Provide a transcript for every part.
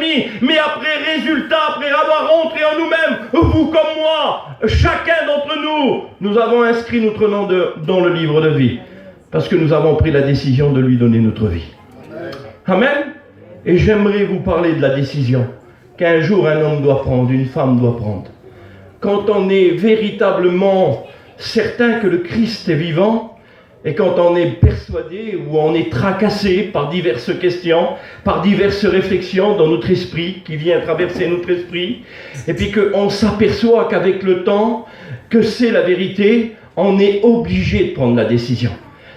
ennemis, mais après résultat, après avoir rentré en nous-mêmes, vous comme moi, chacun d'entre nous, nous avons inscrit notre nom dans le livre de vie, parce que nous avons pris la décision de lui donner notre vie. Amen. Et j'aimerais vous parler de la décision qu'un jour un homme doit prendre, une femme doit prendre. Quand on est véritablement certain que le Christ est vivant, et quand on est persuadé ou on est tracassé par diverses questions, par diverses réflexions dans notre esprit, qui vient traverser notre esprit, et puis qu'on s'aperçoit qu'avec le temps, que c'est la vérité, on est obligé de prendre la décision.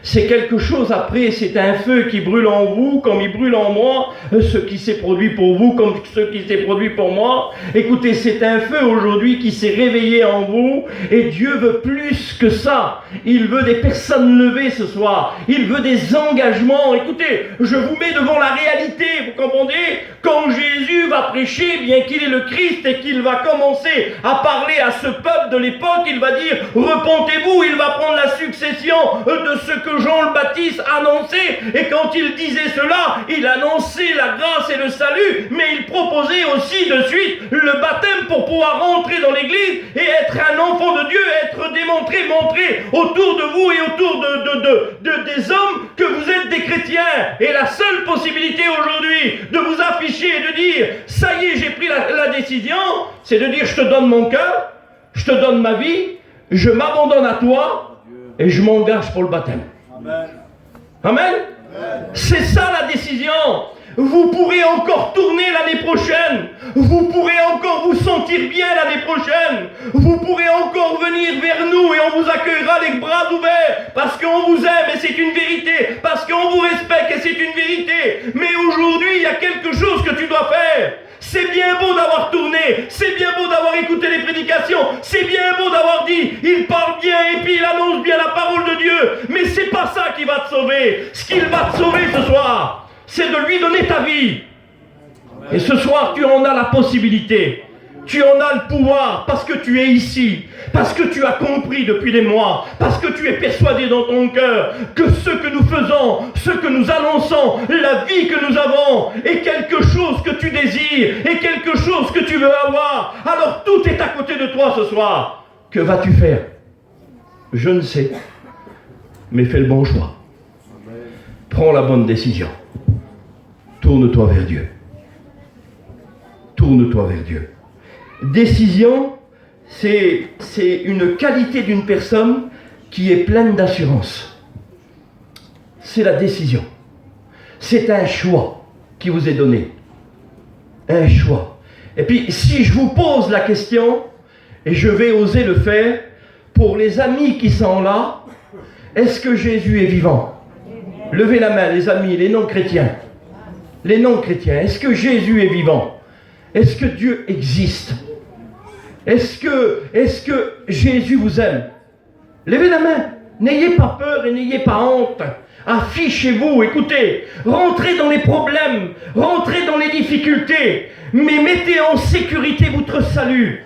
C'est quelque chose après, c'est un feu qui brûle en vous, comme il brûle en moi, ce qui s'est produit pour vous, comme ce qui s'est produit pour moi. Écoutez, c'est un feu aujourd'hui qui s'est réveillé en vous, et Dieu veut plus que ça. Il veut des personnes levées ce soir. Il veut des engagements. Écoutez, je vous mets devant la réalité, vous comprenez? Quand Jésus va prêcher, bien qu'il est le Christ et qu'il va commencer à parler à ce peuple de l'époque, il va dire, repentez-vous, il va prendre la succession de ce que Jean le Baptiste annonçait, et quand il disait cela, il annonçait la grâce et le salut, mais il proposait aussi de suite le baptême pour pouvoir rentrer dans l'église et être un enfant de Dieu, être démontré, montré autour de vous et autour des hommes que vous êtes des chrétiens. Et la seule possibilité aujourd'hui de vous afficher et de dire, ça y est, j'ai pris la décision, c'est de dire, je te donne mon cœur, je te donne ma vie, je m'abandonne à toi et je m'engage pour le baptême. Amen. Amen. C'est ça la décision. Vous pourrez encore tourner l'année prochaine. Vous pourrez encore vous sentir bien l'année prochaine. Vous pourrez encore venir vers nous et on vous accueillera les bras ouverts parce qu'on vous aime et c'est une vérité. Parce qu'on vous respecte et c'est une vérité. Mais aujourd'hui, il y a quelque chose que tu dois faire. C'est bien beau d'avoir tourné, c'est bien beau d'avoir écouté les prédications, c'est bien beau d'avoir dit, il parle bien et puis il annonce bien la parole de Dieu, mais c'est pas ça qui va te sauver. Ce qu'il va te sauver ce soir, c'est de lui donner ta vie. Et ce soir, tu en as la possibilité. Tu en as le pouvoir parce que tu es ici, parce que tu as compris depuis des mois, parce que tu es persuadé dans ton cœur que ce que nous faisons, ce que nous annonçons, la vie que nous avons est quelque chose que tu désires, est quelque chose que tu veux avoir. Alors tout est à côté de toi ce soir. Que vas-tu faire? Je ne sais, mais fais le bon choix. Prends la bonne décision. Tourne-toi vers Dieu. Tourne-toi vers Dieu. Décision, c'est une qualité d'une personne qui est pleine d'assurance. C'est la décision. C'est un choix qui vous est donné. Un choix. Et puis, si je vous pose la question, et je vais oser le faire, pour les amis qui sont là, est-ce que Jésus est vivant? Levez la main, les amis, les non-chrétiens. Les non-chrétiens, est-ce que Jésus est vivant? Est-ce que Dieu existe? Est-ce que Jésus vous aime? Levez la main. N'ayez pas peur et n'ayez pas honte. Affichez-vous, écoutez. Rentrez dans les problèmes. Rentrez dans les difficultés. Mais mettez en sécurité votre salut.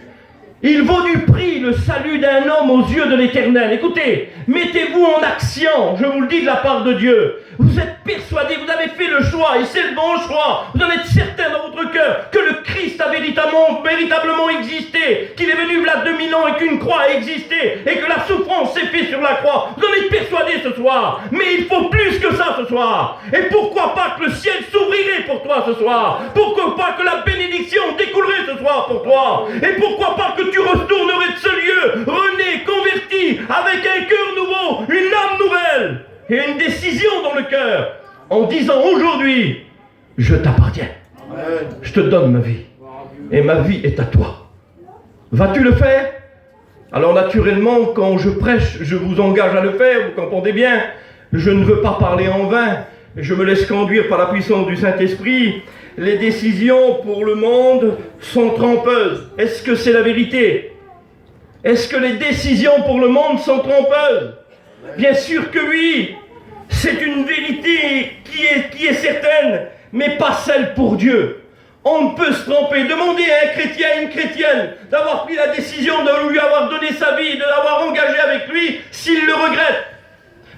Il vaut du prix le salut d'un homme aux yeux de l'Éternel. Écoutez, mettez-vous en action, je vous le dis de la part de Dieu. Vous êtes persuadés, vous avez fait le choix, et c'est le bon choix. Vous en êtes certain dans votre cœur que le Christ a véritablement existé, qu'il est venu là 2000 ans et qu'une croix a existé, et que la souffrance s'est faite sur la croix. Vous en êtes persuadés ce soir, mais il faut plus que ça ce soir. Et pourquoi pas que le ciel s'ouvrirait pour toi ce soir? Pourquoi pas que la bénédiction découlerait ce soir pour toi? Et pourquoi pas que tu retournerais de ce lieu, rené, converti, avec un cœur nouveau, une âme nouvelle, et une décision dans le cœur, en disant aujourd'hui, je t'appartiens. Amen. Je te donne ma vie, et ma vie est à toi. Vas-tu le faire? Alors naturellement, quand je prêche, je vous engage à le faire, vous comprenez bien. Je ne veux pas parler en vain, je me laisse conduire par la puissance du Saint-Esprit. Les décisions pour le monde sont trompeuses. Est-ce que c'est la vérité? Est-ce que les décisions pour le monde sont trompeuses? Bien sûr que oui. C'est une vérité qui est certaine, mais pas celle pour Dieu. On ne peut se tromper. Demandez à un chrétien, à une chrétienne, d'avoir pris la décision de lui avoir donné sa vie, de l'avoir engagé avec lui, s'il le regrette.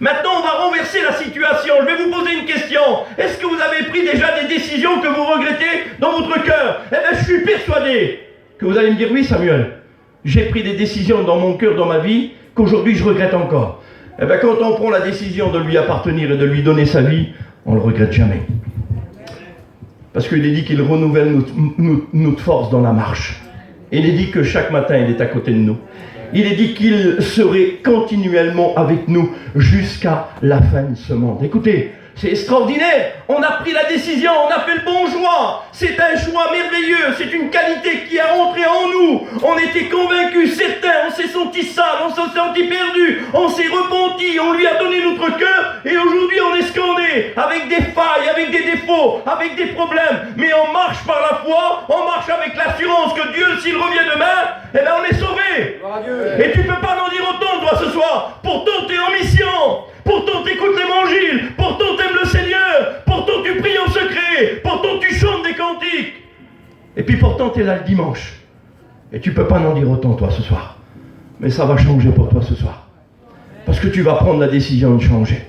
Maintenant, on va renverser la situation. Je vais vous poser une question. Est-ce que vous avez pris déjà des décisions que vous regrettez dans votre cœur? suis persuadé que vous allez me dire, oui Samuel, j'ai pris des décisions dans mon cœur, dans ma vie, qu'aujourd'hui je regrette encore. Eh bien quand on prend la décision de lui appartenir et de lui donner sa vie, on ne le regrette jamais. Parce qu'il est dit qu'il renouvelle notre force dans la marche. Il est dit que chaque matin il est à côté de nous. Il est dit qu'il serait continuellement avec nous jusqu'à la fin de ce monde. Écoutez, c'est extraordinaire. On a pris la décision, on a fait le bon choix. C'est un choix merveilleux. C'est une qualité qui est rentrée en nous. On était convaincus, certains, on s'est senti sale, on s'est senti perdu, on s'est repenti, on lui a donné notre cœur et aujourd'hui on est scandé avec des failles, avec des défauts, avec des problèmes. Mais on marche par la foi, on marche avec l'assurance que Dieu, s'il revient demain, eh bien on est sauvé. Et tu ne peux pas en dire autant, toi, ce soir. Pourtant, tu es en mission. Pourtant, tu écoutes l'évangile. Pourtant, tu aimes le Seigneur. Pourtant, tu pries en secret. Pourtant, tu chantes des cantiques. Et puis, pourtant, tu es là le dimanche. Et tu ne peux pas en dire autant, toi, ce soir. Mais ça va changer pour toi ce soir. Parce que tu vas prendre la décision de changer.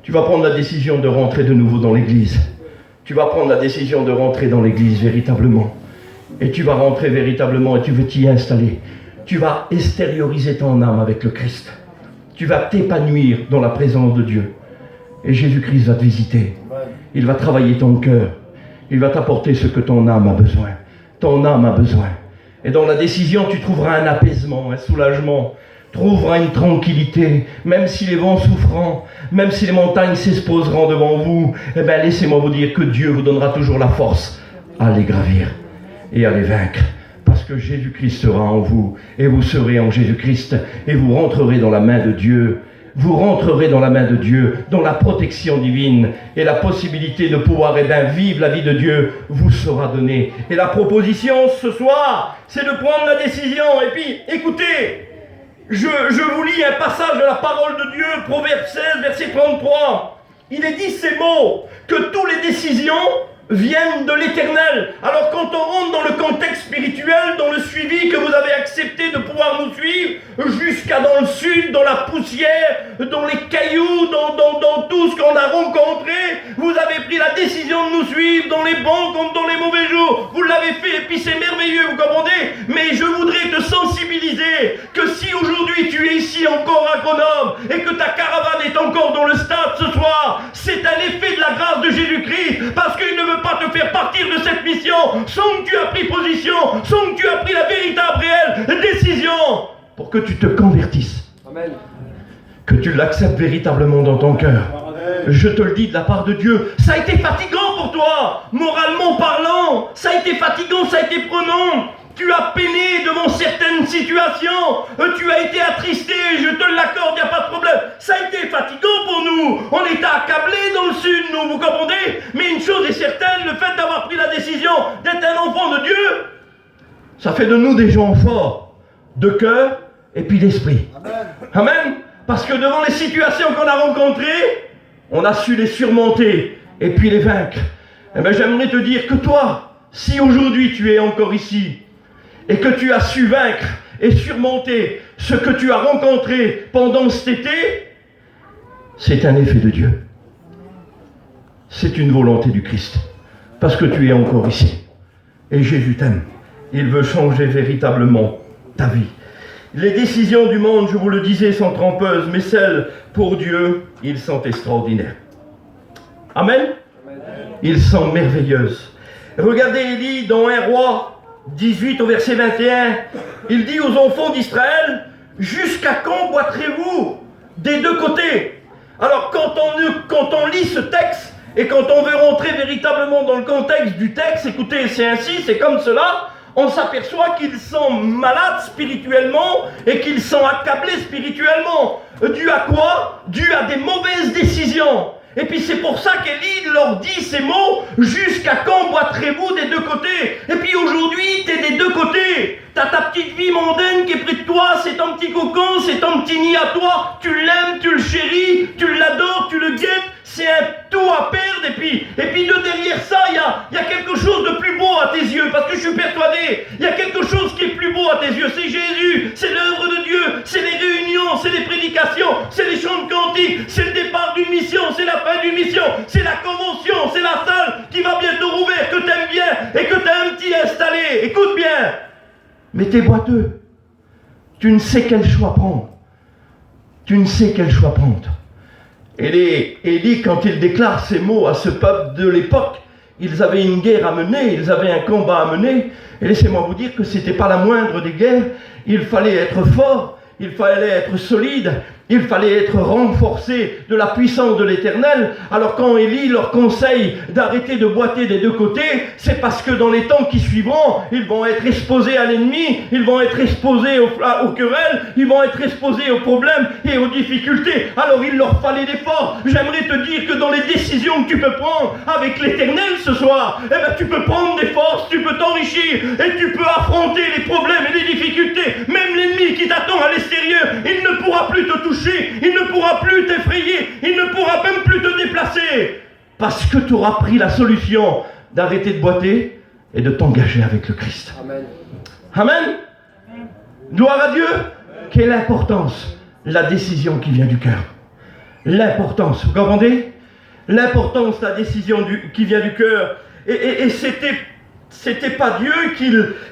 Tu vas prendre la décision de rentrer de nouveau dans l'église. Tu vas prendre la décision de rentrer dans l'église véritablement. Et tu vas rentrer véritablement et tu veux t'y installer. Tu vas extérioriser ton âme avec le Christ. Tu vas t'épanouir dans la présence de Dieu. Et Jésus-Christ va te visiter. Il va travailler ton cœur. Il va t'apporter ce que ton âme a besoin. Ton âme a besoin. Et dans la décision, tu trouveras un apaisement, un soulagement. Tu trouveras une tranquillité. Même si les vents souffrants, même si les montagnes s'exposeront devant vous, eh bien laissez-moi vous dire que Dieu vous donnera toujours la force à les gravir et à les vaincre. Parce que Jésus-Christ sera en vous, et vous serez en Jésus-Christ, et vous rentrerez dans la main de Dieu. Vous rentrerez dans la main de Dieu, dans la protection divine, et la possibilité de pouvoir vivre la vie de Dieu vous sera donnée. Et la proposition ce soir, c'est de prendre la décision. Et puis, écoutez, je vous lis un passage de la parole de Dieu, Proverbe 16, verset 33. Il est dit ces mots, que toutes les décisions viennent de l'Éternel. Alors quand on rentre dans le contexte spirituel, dans le suivi que vous avez accepté de pouvoir nous suivre, jusqu'à dans le sud, dans la poussière, dans les cailloux, dans tout ce qu'on a rencontré, vous avez pris la décision de nous suivre dans les bons comme dans les mauvais jours. Vous l'avez fait et puis c'est merveilleux, vous comprenez? Mais je voudrais te sensibiliser que si aujourd'hui tu es ici encore à Grenoble et que ta caravane est encore dans le stade ce soir, c'est un effet de la grâce de Jésus-Christ, parce qu'il ne veut pas te faire partir de cette mission sans que tu aies pris position, sans que tu aies pris la véritable réelle décision pour que tu te convertisses. Amen. Que tu l'acceptes véritablement dans ton cœur. Je te le dis de la part de Dieu, ça a été fatigant pour toi, moralement parlant, ça a été fatigant, ça a été prenant. Tu as peiné devant certaines situations, tu as été attristé, je te l'accorde, il n'y a pas de problème. Ça a été fatigant pour nous, on était accablés dans le sud, nous, vous comprenez? Mais une chose est certaine, le fait d'avoir pris la décision d'être un enfant de Dieu, ça fait de nous des gens forts, de cœur et puis d'esprit. Amen. Amen. Parce que devant les situations qu'on a rencontrées, on a su les surmonter et puis les vaincre. Eh bien, j'aimerais te dire que toi, si aujourd'hui tu es encore ici, et que tu as su vaincre et surmonter ce que tu as rencontré pendant cet été, c'est un effet de Dieu. C'est une volonté du Christ. Parce que tu es encore ici. Et Jésus t'aime. Il veut changer véritablement ta vie. Les décisions du monde, je vous le disais, sont trompeuses, mais celles pour Dieu, ils sont extraordinaires. Amen. Ils sont merveilleuses. Regardez Élie dans 1 Roi 18 au verset 21, il dit aux enfants d'Israël, jusqu'à quand boiterez-vous des deux côtés? Alors quand on lit ce texte, et quand on veut rentrer véritablement dans le contexte du texte, écoutez, c'est ainsi, c'est comme cela, on s'aperçoit qu'ils sont malades spirituellement, et qu'ils sont accablés spirituellement. Dû à quoi? Dû à des mauvaises décisions. Et puis c'est pour ça qu'Élie leur dit ces mots, jusqu'à quand boiterez-vous des deux côtés? Et puis aujourd'hui, tu es des deux côtés. Tu as ta petite vie mondaine qui est près de toi, c'est ton petit cocon, c'est ton petit nid à toi. Tu l'aimes, tu le chéris, tu l'adores, tu le guettes. C'est un tout à perdre. Et puis de derrière ça, il y a quelque chose de plus beau à tes yeux. Parce que je suis persuadé, il y a quelque chose qui est plus beau à tes yeux. C'est Jésus, c'est l'œuvre de Dieu, c'est les réunions, c'est les prédications, c'est les chants de cantiques, c'est le départ d'une mission, c'est la fin d'une mission, c'est la convention, c'est la salle qui va bientôt rouvrir, que tu aimes bien et que tu as un petit écoute bien, mais t'es boiteux. Tu ne sais quel choix prendre. Tu ne sais quel choix prendre. Et Élie, quand il déclare ces mots à ce peuple de l'époque, ils avaient une guerre à mener, ils avaient un combat à mener. Et laissez-moi vous dire que ce n'était pas la moindre des guerres. Il fallait être fort, il fallait être solide, il fallait être renforcé de la puissance de l'Éternel. Alors quand Élie leur conseille d'arrêter de boiter des deux côtés, c'est parce que dans les temps qui suivront, ils vont être exposés à l'ennemi, ils vont être exposés aux querelles, ils vont être exposés aux problèmes et aux difficultés. Alors il leur fallait des forces. J'aimerais te dire que dans les décisions que tu peux prendre avec l'Éternel ce soir, eh ben, tu peux prendre des forces, tu peux t'enrichir et tu peux affronter les problèmes et les difficultés. Même l'ennemi qui t'attend à l'extérieur, il ne pourra plus te toucher. Il ne pourra plus t'effrayer, il ne pourra même plus te déplacer, parce que tu auras pris la solution d'arrêter de boiter et de t'engager avec le Christ. Amen. Amen. Gloire à Dieu. Quelle est l'importance? La décision qui vient du cœur. L'importance, vous comprenez? L'importance, la décision qui vient du cœur. Et c'était pas Dieu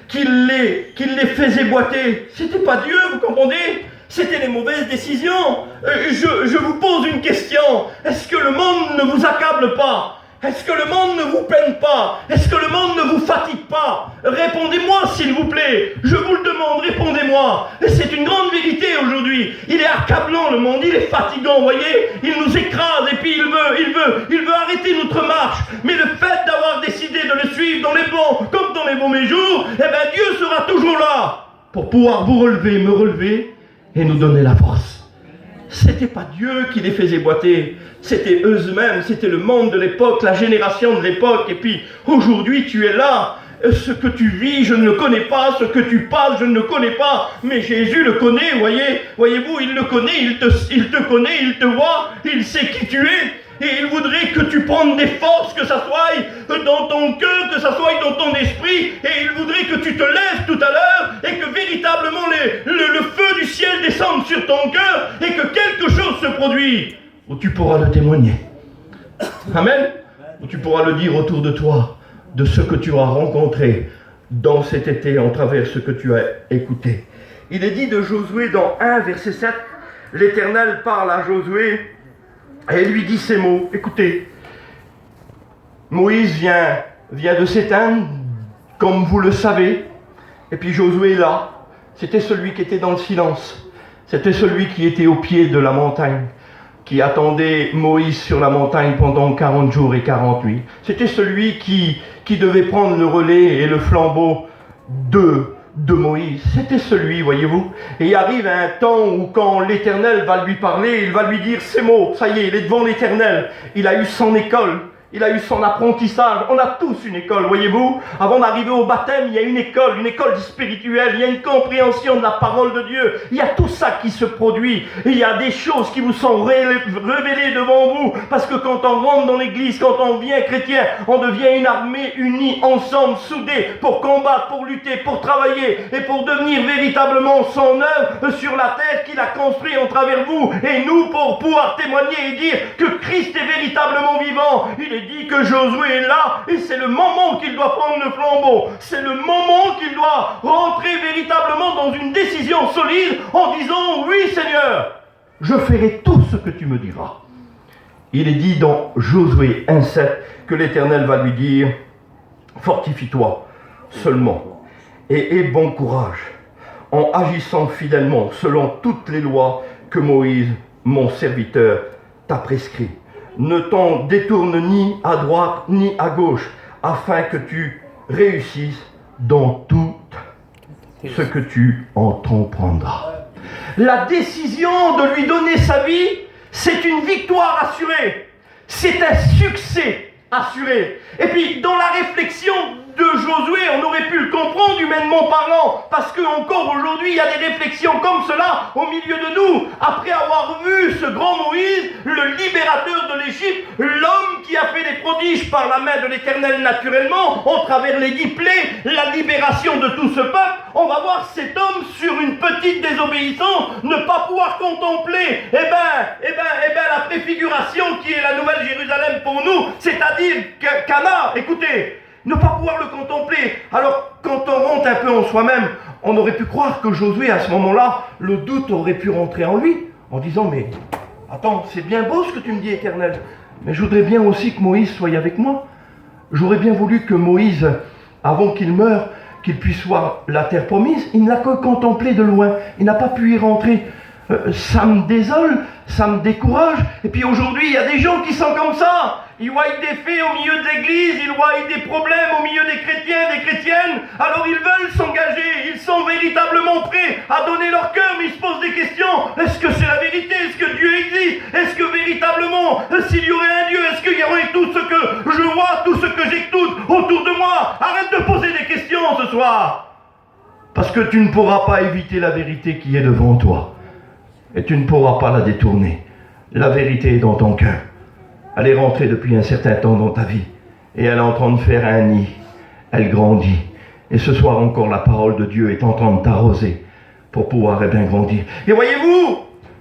qui les faisait boiter. C'était pas Dieu, vous comprenez? C'était les mauvaises décisions. Je vous pose une question. Est-ce que le monde ne vous accable pas? Est-ce que le monde ne vous peine pas? Est-ce que le monde ne vous fatigue pas? Répondez-moi s'il vous plaît. Je vous le demande, répondez-moi. Et c'est une grande vérité aujourd'hui. Il est accablant le monde, il est fatigant, vous voyez? Il nous écrase et puis il veut arrêter notre marche. Mais le fait d'avoir décidé de le suivre dans les bons comme dans les mauvais jours, eh bien Dieu sera toujours là pour pouvoir vous relever, me relever et nous donner la force. C'était pas Dieu qui les faisait boiter, c'était eux-mêmes, c'était le monde de l'époque, la génération de l'époque. Et puis aujourd'hui tu es là, ce que tu vis je ne le connais pas, ce que tu passes je ne le connais pas, mais Jésus le connaît, voyez-vous, il le connaît, il te connaît, il te voit, il sait qui tu es. Et il voudrait que tu prennes des forces, que ça soit dans ton cœur, que ça soit dans ton esprit. Et il voudrait que tu te lèves tout à l'heure et que véritablement le feu du ciel descende sur ton cœur et que quelque chose se produise où tu pourras le témoigner. Amen. Où tu pourras le dire autour de toi, de ce que tu as rencontré dans cet été en travers ce que tu as écouté. Il est dit de Josué dans 1 verset 7, l'Éternel parle à Josué et lui dit ces mots. Écoutez, Moïse vient de s'éteindre, comme vous le savez, et puis Josué est là. C'était celui qui était dans le silence. C'était celui qui était au pied de la montagne, qui attendait Moïse sur la montagne pendant 40 jours et 40 nuits. C'était celui qui devait prendre le relais et le flambeau de Moïse. C'était celui, voyez-vous. Et il arrive un temps où quand l'Éternel va lui parler, il va lui dire ces mots. Ça y est, il est devant l'Éternel. Il a eu son école. Il a eu son apprentissage. On a tous une école, voyez-vous. Avant d'arriver au baptême, il y a une école spirituelle. Il y a une compréhension de la parole de Dieu. Il y a tout ça qui se produit. Et il y a des choses qui vous sont révélées devant vous. Parce que quand on rentre dans l'église, quand on devient chrétien, on devient une armée unie, ensemble, soudée, pour combattre, pour lutter, pour travailler et pour devenir véritablement son œuvre sur la terre qu'il a construit en travers vous. Et nous, pour pouvoir témoigner et dire que Christ est véritablement vivant. Il est dit que Josué est là et c'est le moment qu'il doit prendre le flambeau. C'est le moment qu'il doit rentrer véritablement dans une décision solide en disant « Oui Seigneur, je ferai tout ce que tu me diras ». Il est dit dans Josué 1,7 que l'Éternel va lui dire « Fortifie-toi seulement et aie bon courage en agissant fidèlement selon toutes les lois que Moïse, mon serviteur, t'a prescrites. Ne t'en détourne ni à droite ni à gauche, afin que tu réussisses dans tout ce que tu entreprendras. » La décision de lui donner sa vie, c'est une victoire assurée. C'est un succès assuré. Et puis, dans la réflexion de Josué, on aurait pu le comprendre humainement parlant, parce qu'encore aujourd'hui, il y a des réflexions comme cela au milieu de nous. Après avoir vu ce grand Moïse, le libérateur de l'Égypte, l'homme qui a fait des prodiges par la main de l'Éternel naturellement, au travers les 10 plaies, la libération de tout ce peuple, on va voir cet homme sur une petite désobéissance ne pas pouvoir contempler la préfiguration qui est la nouvelle Jérusalem pour nous, c'est-à-dire Cana, écoutez, ne pas pouvoir le contempler. Alors, quand quand on rentre un peu en soi-même, on aurait pu croire que Josué, à ce moment-là, le doute aurait pu rentrer en lui, en disant, mais attends, c'est bien beau ce que tu me dis, Éternel, mais je voudrais bien aussi que Moïse soit avec moi. J'aurais bien voulu que Moïse, avant qu'il meure, qu'il puisse voir la terre promise. Il ne l'a que contemplée de loin. Il n'a pas pu y rentrer. Ça me désole, ça me décourage. Et puis aujourd'hui, il y a des gens qui sont comme ça. Ils voient des faits au milieu de l'église, ils voient des problèmes au milieu des chrétiens, des chrétiennes. Alors ils veulent s'engager, ils sont véritablement prêts à donner leur cœur, mais ils se posent des questions. Est-ce que c'est la vérité? Est-ce que Dieu existe? Est-ce que véritablement, s'il y aurait un Dieu, est-ce qu'il y aurait tout ce que je vois, tout ce que j'écoute autour de moi? Arrête de poser des questions ce soir. Parce que tu ne pourras pas éviter la vérité qui est devant toi. Et tu ne pourras pas la détourner. La vérité est dans ton cœur. Elle est rentrée depuis un certain temps dans ta vie. Et elle est en train de faire un nid. Elle grandit. Et ce soir encore, la parole de Dieu est en train de t'arroser pour pouvoir bien grandir. Et voyez-vous,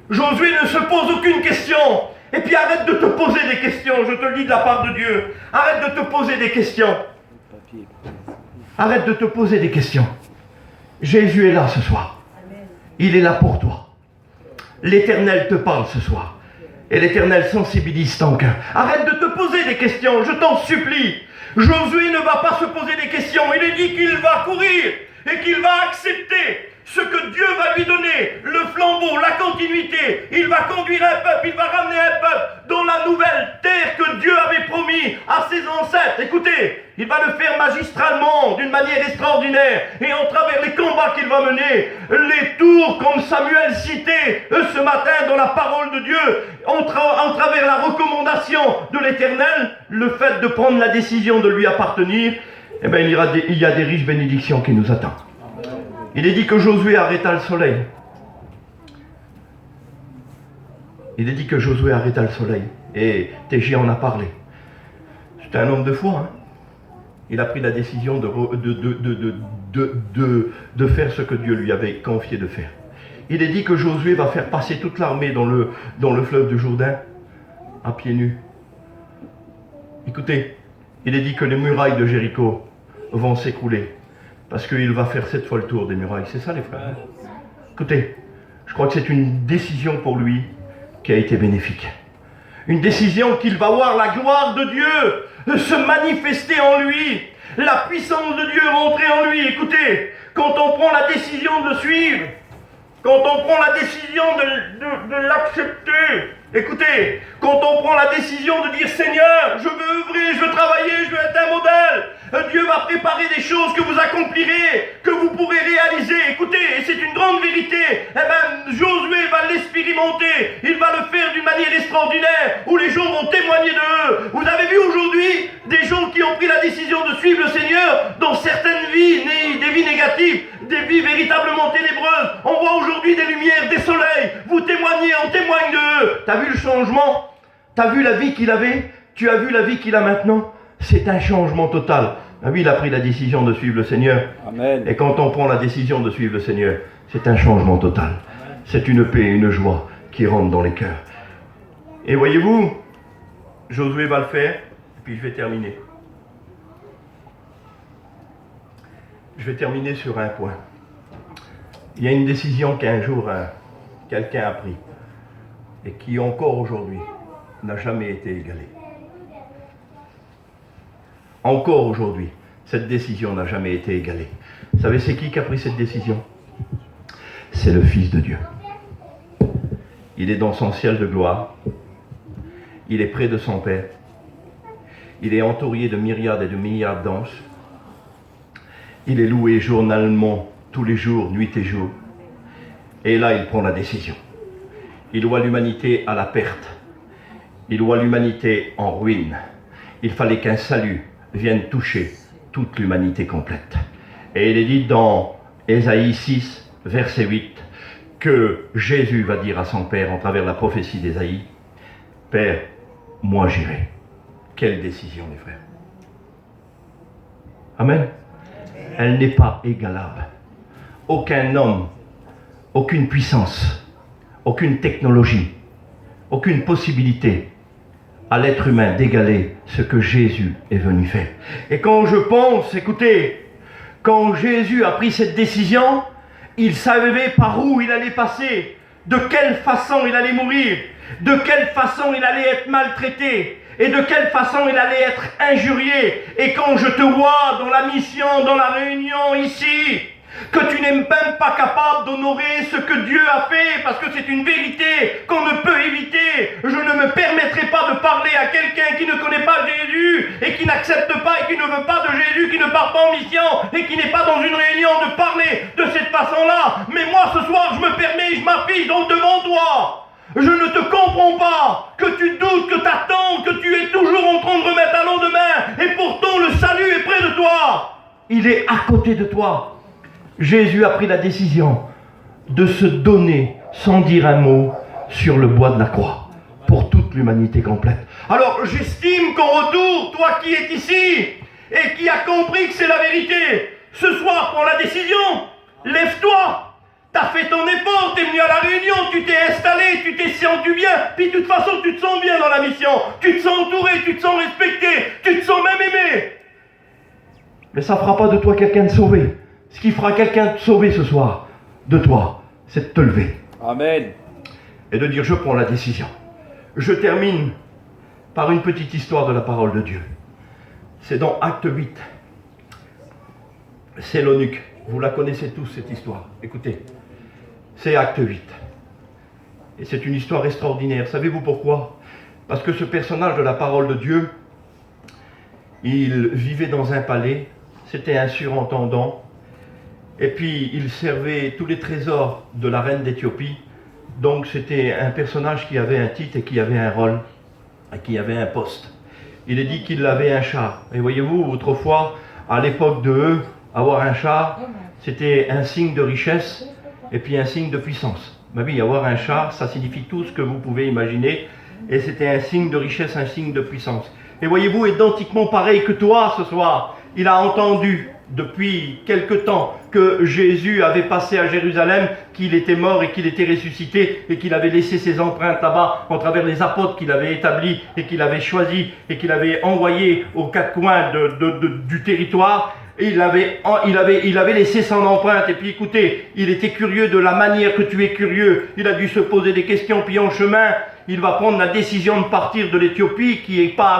Josué ne se pose aucune question. Et puis arrête de te poser des questions. Je te le dis de la part de Dieu. Arrête de te poser des questions. Arrête de te poser des questions. Jésus est là ce soir. Il est là pour toi. L'Éternel te parle ce soir. Et l'Éternel sensibilise ton cœur. Arrête de te poser des questions, je t'en supplie. Josué ne va pas se poser des questions. Il est dit qu'il va courir et qu'il va accepter ce que Dieu va lui donner, le flambeau, la continuité. Il va conduire un peuple, il va ramener un peuple dans la nouvelle terre que Dieu avait promis à ses ancêtres. Écoutez, il va le faire magistralement, d'une manière extraordinaire. Et en travers les combats qu'il va mener, les tours comme Samuel citait ce matin dans la parole de Dieu, en travers la recommandation de l'Éternel, le fait de prendre la décision de lui appartenir, eh bien, il y a des riches bénédictions qui nous attendent. Il est dit que Josué arrêta le soleil. Il est dit que Josué arrêta le soleil. Et TG en a parlé. C'était un homme de foi. Hein. Il a pris la décision de faire ce que Dieu lui avait confié de faire. Il est dit que Josué va faire passer toute l'armée dans le fleuve du Jourdain à pieds nus. Écoutez, il est dit que les murailles de Jéricho vont s'écrouler. Parce qu'il va faire 7 fois le tour des murailles. C'est ça les frères. Écoutez, je crois que c'est une décision pour lui qui a été bénéfique. Une décision qu'il va voir la gloire de Dieu se manifester en lui. La puissance de Dieu rentrer en lui. Écoutez, quand on prend la décision de le suivre, quand on prend la décision de l'accepter, écoutez, quand on prend la décision de dire Seigneur, je veux œuvrer, je veux travailler, je veux être un modèle, Dieu va préparer des choses que vous accomplirez, que vous pourrez réaliser. Écoutez, et c'est une grande vérité. Eh bien, Josué va l'expérimenter. Il va le faire d'une manière extraordinaire, où les gens vont témoigner d'eux. Vous avez vu aujourd'hui des gens qui ont pris la décision de suivre le Seigneur dans certaines vies, des vies négatives, des vies véritablement ténébreuses. On voit aujourd'hui des lumières, des soleils. Vous témoignez, on témoigne d'eux. T'as vu le changement? T'as vu la vie qu'il avait? Tu as vu la vie qu'il a maintenant? C'est un changement total. Ah oui, il a pris la décision de suivre le Seigneur. Amen. Et quand on prend la décision de suivre le Seigneur, c'est un changement total. Amen. C'est une paix et une joie qui rentrent dans les cœurs. Et voyez-vous, Josué va le faire, et puis je vais terminer. Je vais terminer sur un point. Il y a une décision qu'un jour quelqu'un a prise, et qui encore aujourd'hui n'a jamais été égalée. Encore aujourd'hui, cette décision n'a jamais été égalée. Vous savez, c'est qui a pris cette décision? C'est le Fils de Dieu. Il est dans son ciel de gloire. Il est près de son Père. Il est entouré de myriades et de milliards d'anges. Il est loué journalement, tous les jours, nuit et jour. Et là, il prend la décision. Il voit l'humanité à la perte. Il voit l'humanité en ruine. Il fallait qu'un salut vienne toucher toute l'humanité complète. Et il est dit dans Ésaïe 6, verset 8, que Jésus va dire à son Père, en travers la prophétie d'Ésaïe, « Père, moi j'irai. » Quelle décision, les frères. Amen. Elle n'est pas égalable. Aucun homme, aucune puissance, aucune technologie, aucune possibilité à l'être humain d'égaler ce que Jésus est venu faire. Et quand je pense, écoutez, quand Jésus a pris cette décision, il savait par où il allait passer, de quelle façon il allait mourir, de quelle façon il allait être maltraité, et de quelle façon il allait être injurié. Et quand je te vois dans la mission, dans la réunion ici, que tu n'es même pas capable d'honorer ce que Dieu a fait, parce que c'est une vérité qu'on ne peut éviter. Je ne me permettrai pas de parler à quelqu'un qui ne connaît pas Jésus, et qui n'accepte pas, et qui ne veut pas de Jésus, qui ne part pas en mission, et qui n'est pas dans une réunion, de parler de cette façon-là. Mais moi, ce soir, je me permets, je m'affiche donc devant toi. Je ne te comprends pas, que tu doutes, que tu attends, que tu es toujours en train de remettre à lendemain, et pourtant le salut est près de toi. Il est à côté de toi. Jésus a pris la décision de se donner sans dire un mot sur le bois de la croix pour toute l'humanité complète. Alors j'estime qu'en retour, toi qui es ici et qui as compris que c'est la vérité, ce soir prends la décision, lève-toi. T'as fait ton effort, t'es venu à la réunion, tu t'es installé, tu t'es senti bien, puis de toute façon tu te sens bien dans la mission, tu te sens entouré, tu te sens respecté, tu te sens même aimé. Mais ça ne fera pas de toi quelqu'un de sauvé. Ce qui fera quelqu'un de sauvé ce soir, de toi, c'est de te lever. Amen. Et de dire je prends la décision. Je termine par une petite histoire de la parole de Dieu. C'est dans Acte 8. C'est l'eunuque. Vous la connaissez tous cette histoire. Écoutez. C'est Acte 8. Et c'est une histoire extraordinaire. Savez-vous pourquoi? Parce que ce personnage de la parole de Dieu, il vivait dans un palais, c'était un surintendant, et puis il servait tous les trésors de la reine d'Éthiopie. Donc c'était un personnage qui avait un titre et qui avait un rôle, et qui avait un poste. Il est dit qu'il avait un char. Et voyez-vous, autrefois, à l'époque de eux, avoir un char, c'était un signe de richesse, et puis un signe de puissance. Ma vie, avoir un char, ça signifie tout ce que vous pouvez imaginer, et c'était un signe de richesse, un signe de puissance. Et voyez-vous, identiquement pareil que toi ce soir, il a entendu depuis quelque temps que Jésus avait passé à Jérusalem, qu'il était mort et qu'il était ressuscité, et qu'il avait laissé ses empreintes là-bas, en travers les apôtres qu'il avait établis, et qu'il avait choisis, et qu'il avait envoyés aux quatre coins du territoire. Et il avait laissé son empreinte. Et puis écoutez, il était curieux de la manière que tu es curieux. Il a dû se poser des questions. Puis en chemin, il va prendre la décision de partir de l'Éthiopie, qui est pas